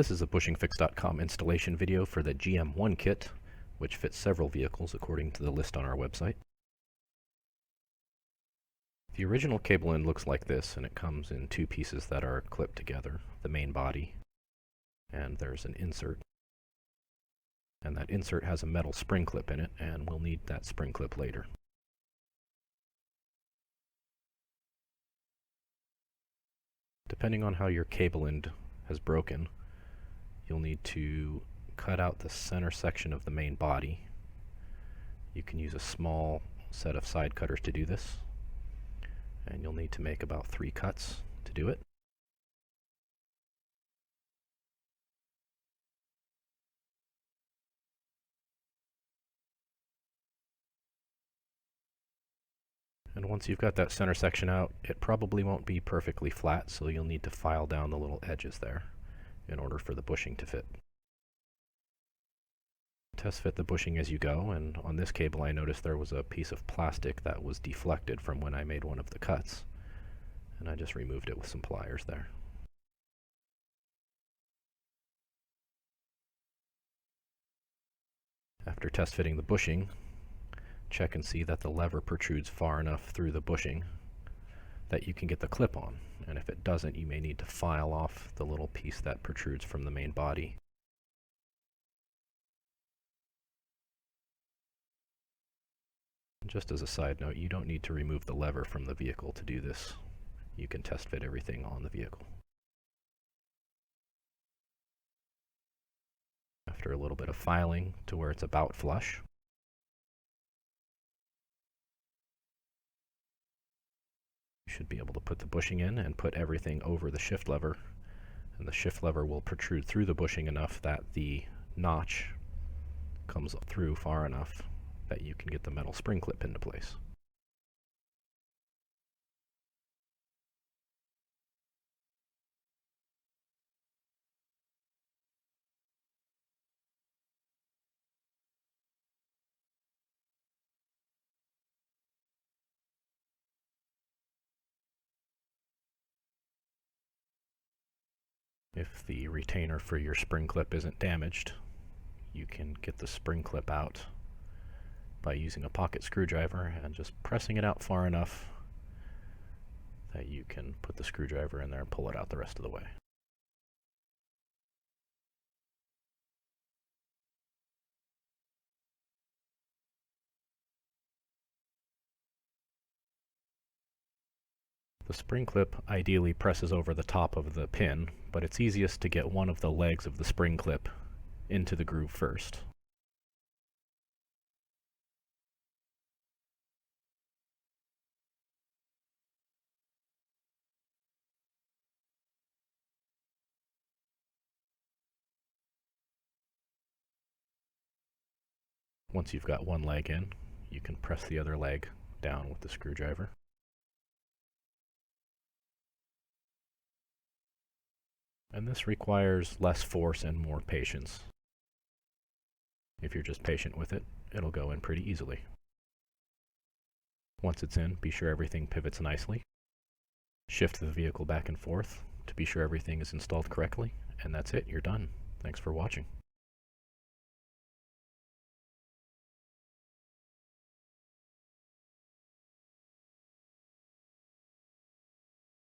This is a BushingFix.com installation video for the GM1 kit, which fits several vehicles according to the list on our website. The original cable end looks like this, and it comes in two pieces that are clipped together, the main body, and there's an insert. And that insert has a metal spring clip in it, and we'll need that spring clip later. Depending on how your cable end has broken, you'll need to cut out the center section of the main body. You can use a small set of side cutters to do this, and you'll need to make about 3 cuts to do it. And once you've got that center section out, it probably won't be perfectly flat, so you'll need to file down the little edges there in order for the bushing to fit. Test fit the bushing as you go, and on this cable I noticed there was a piece of plastic that was deflected from when I made one of the cuts, and I just removed it with some pliers there. After test fitting the bushing, check and see that the lever protrudes far enough through the bushing that you can get the clip on, and if it doesn't, you may need to file off the little piece that protrudes from the main body. Just as a side note, you don't need to remove the lever from the vehicle to do this. You can test fit everything on the vehicle. After a little bit of filing to where it's about flush, you should be able to put the bushing in and put everything over the shift lever, and the shift lever will protrude through the bushing enough that the notch comes through far enough that you can get the metal spring clip into place. If the retainer for your spring clip isn't damaged, you can get the spring clip out by using a pocket screwdriver and just pressing it out far enough that you can put the screwdriver in there and pull it out the rest of the way. The spring clip ideally presses over the top of the pin, but it's easiest to get one of the legs of the spring clip into the groove first. Once you've got one leg in, you can press the other leg down with the screwdriver. And this requires less force and more patience. If you're just patient with it, it'll go in pretty easily. Once it's in, be sure everything pivots nicely. Shift the vehicle back and forth to be sure everything is installed correctly, and that's it, you're done. Thanks for watching.